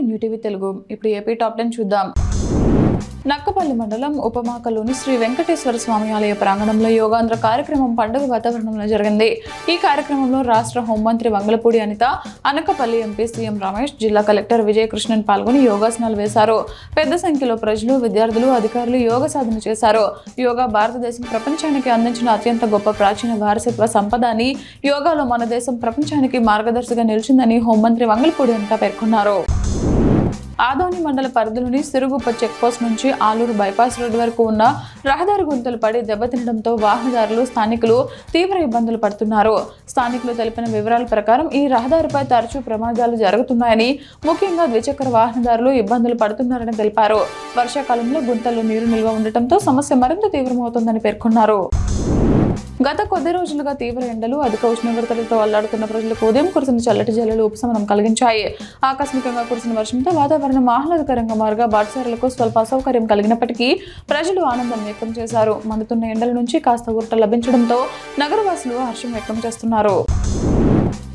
New TV Telugu. ఇప్పుడు AP top 10 చూద్దాం. నక్కపల్లి మండలం ఉపమాకలోని శ్రీ వెంకటేశ్వర స్వామి ఆలయ ప్రాంగణంలో యోగాంధ్ర కార్యక్రమం పండుగ వాతావరణంలో జరిగింది. ఈ కార్యక్రమంలో రాష్ట్ర హోంమంత్రి వంగలపూడి అనిత, అనకాపల్లి ఎంపీ సీఎం రమేష్, జిల్లా కలెక్టర్ విజయకృష్ణన్ పాల్గొని యోగాసనాలు వేశారు. పెద్ద సంఖ్యలో ప్రజలు, విద్యార్థులు, అధికారులు యోగా సాధన చేశారు. యోగా భారతదేశం ప్రపంచానికి అందించిన అత్యంత గొప్ప ప్రాచీన వారసత్వ సంపద అని, యోగాలో మన దేశం ప్రపంచానికి మార్గదర్శిగా నిలిచిందని హోంమంత్రి వంగలపూడి అనిత పేర్కొన్నారు. ఆదోని మండల పరిధిలోని సిరుగుప్ప చెక్పోస్ట్ నుంచి ఆలూరు బైపాస్ రోడ్డు వరకు ఉన్న రహదారి గుంతలు పడి దెబ్బతినడంతో వాహనదారులు, స్థానికులు తీవ్ర ఇబ్బందులు పడుతున్నారు. స్థానికులు తెలిపిన వివరాల ప్రకారం ఈ రహదారిపై తరచూ ప్రమాదాలు జరుగుతున్నాయని, ముఖ్యంగా ద్విచక్ర వాహనదారులు ఇబ్బందులు పడుతున్నారని తెలిపారు. వర్షాకాలంలో గుంతల్లో నీరు నిల్వ ఉండటంతో సమస్య మరింత తీవ్రమవుతోందని పేర్కొన్నారు. గత కొద్ది రోజులుగా తీవ్ర ఎండలు, అధిక ఉష్ణోగ్రతలతో అల్లాడుతున్న ప్రజలకు ఉదయం కురిసిన చల్లటి జల్లులు ఉపశమనం కలిగించాయి. ఆకస్మికంగా కురిసిన వర్షంతో వాతావరణం ఆహ్లాదకరంగా మారగా బాటసారులకు స్వల్ప అసౌకర్యం కలిగినప్పటికీ ప్రజలు ఆనందం వ్యక్తం చేశారు. మండుతున్న ఎండల నుంచి కాస్త ఊరట లభించడంతో నగరవాసులు హర్షం వ్యక్తం చేస్తున్నారు.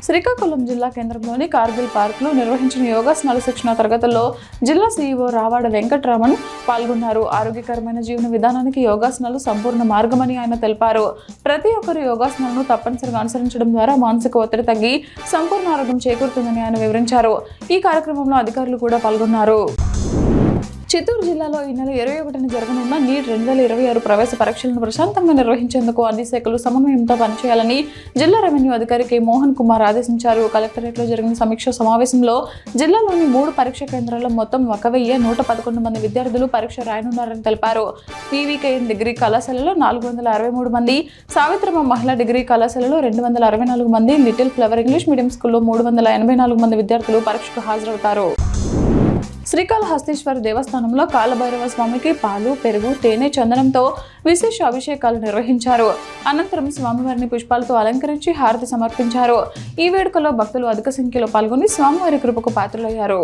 శ్రీకాకుళం జిల్లా కేంద్రంలోని కార్గిల్ పార్క్ లో నిర్వహించిన యోగాసనాల శిక్షణ తరగతుల్లో జిల్లా సీఈఓ రావాడ వెంకట్రామన్ పాల్గొన్నారు. ఆరోగ్యకరమైన జీవన విధానానికి యోగాసనాలు సంపూర్ణ మార్గమని ఆయన తెలిపారు. ప్రతి ఒక్కరు యోగాసనాలను తప్పనిసరిగా అనుసరించడం ద్వారా మానసిక ఒత్తిడి తగ్గి సంపూర్ణ ఆరోగ్యం చేకూరుతుందని ఆయన వివరించారు. ఈ కార్యక్రమంలో అధికారులు కూడా పాల్గొన్నారు. చిత్తూరు జిల్లాలో ఈ నెల 21న జరగనున్న నీట్ 2026 ప్రవేశ పరీక్షలను ప్రశాంతంగా నిర్వహించేందుకు అన్ని శాఖలు సమన్వయంతో పనిచేయాలని జిల్లా రెవెన్యూ అధికారి కె మోహన్ కుమార్ ఆదేశించారు. కలెక్టరేట్లో జరిగిన సమీక్ష సమావేశంలో జిల్లాలోని 3 పరీక్ష కేంద్రాల్లో మొత్తం 1111 మంది విద్యార్థులు పరీక్ష రాయనున్నారని తెలిపారు. పీవీకేఎన్ డిగ్రీ కళాశాలలో 463 మంది, సావిత్రమ్మ మహిళా డిగ్రీ కళాశాలలో 264 మంది, లిటిల్ ఫ్లవర్ ఇంగ్లీష్ మీడియం స్కూల్లో 384 మంది విద్యార్థులు పరీక్షకు హాజరవుతారు. శ్రీకాళహస్తీశ్వర దేవస్థానంలో కాలభైరవ స్వామికి పాలు, పెరుగు, తేనె, చందనంతో విశేష అభిషేకాలు నిర్వహించారు. అనంతరం స్వామివారిని పుష్పాలతో అలంకరించి హారతి సమర్పించారు. ఈ వేడుకలో భక్తులు అధిక సంఖ్యలో పాల్గొని స్వామివారి కృపకు పాత్రులయ్యారు.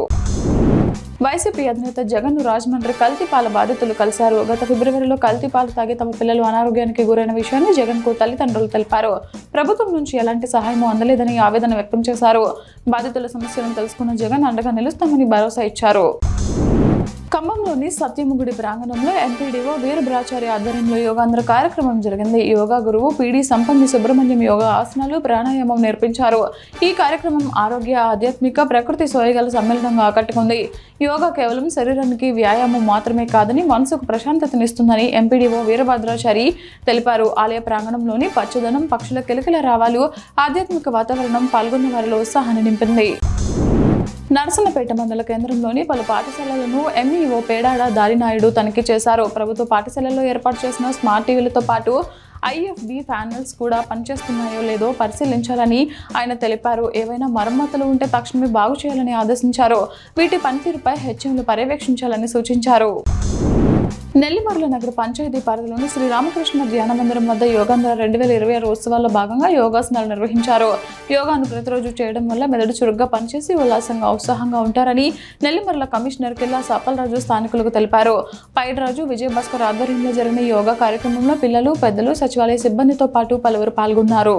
వైసీపీ అధినేత జగన్ రాజమండ్రి కల్తీపాల బాధితులు కలిశారు. గత ఫిబ్రవరిలో కల్తీపాలు తాగి తమ పిల్లలు అనారోగ్యానికి గురైన విషయాన్ని జగన్ కు తల్లిదండ్రులు తెలిపారు. ప్రభుత్వం నుంచి ఎలాంటి సహాయం అందలేదని ఆవేదన వ్యక్తం చేశారు. బాధితుల సమస్యలను తెలుసుకున్న జగన్ అండగా నిలుస్తామని భరోసా ఇచ్చారు. ఖమ్మంలోని సత్యముగుడి ప్రాంగణంలో ఎంపీడీఓ వీరభద్రాచారి ఆధ్వర్యంలో యోగాంధ్ర కార్యక్రమం జరిగింది. యోగా గురువు పీడి సంపంగి సుబ్రహ్మణ్యం యోగా ఆసనాలు, ప్రాణాయామం నేర్పించారు. ఈ కార్యక్రమం ఆరోగ్య, ఆధ్యాత్మిక, ప్రకృతి సోయగల సమ్మేళనంగా ఆకట్టుకుంది. యోగా కేవలం శరీరానికి వ్యాయామం మాత్రమే కాదని మనసుకు ప్రశాంతతనిస్తుందని ఎంపీడీఓ వీరభద్రాచారి తెలిపారు. ఆలయ ప్రాంగణంలోని పచ్చదనం, పక్షుల కిలకిల రావాలు, ఆధ్యాత్మిక వాతావరణం పాల్గొన్న వారిలో ఉత్సాహాన్ని నింపింది. నరసన్నపేట మండల కేంద్రంలోని పలు పాఠశాలలను ఎంఈఓ పేడాడ దారినాయుడు తనిఖీ చేశారు. ప్రభుత్వ పాఠశాలల్లో ఏర్పాటు చేసిన స్మార్ట్ టీవీలతో పాటు ఐఎఫ్బి ప్యానెల్స్ కూడా పనిచేస్తున్నాయో లేదో పరిశీలించాలని ఆయన తెలిపారు. ఏవైనా మరమ్మతులు ఉంటే తక్షణమే బాగు చేయాలని ఆదేశించారు. వీటి పనితీరుపై హెచ్ఎంలు పర్యవేక్షించాలని సూచించారు. నెల్లిమర్ల నగర పంచాయతీ పరిధిలోని శ్రీ రామకృష్ణ ధ్యాన మందిరం వద్ద యోగాంధ్ర 2026 ఉత్సవాల్లో భాగంగా యోగాసనాలు నిర్వహించారు. యోగాను ప్రతిరోజు చేయడం వల్ల మెదడు చురుగ్గా పనిచేసి ఉల్లాసంగా, ఉత్సాహంగా ఉంటారని నెల్లిమర్ల కమిషనర్ కిల్లా సాపల్రాజు స్థానికులకు తెలిపారు. పైడ్రాజు, విజయభాస్కర్ ఆధ్వర్యంలో జరిగిన యోగా కార్యక్రమంలో పిల్లలు, పెద్దలు, సచివాలయ సిబ్బందితో పాటు పలువురు పాల్గొన్నారు.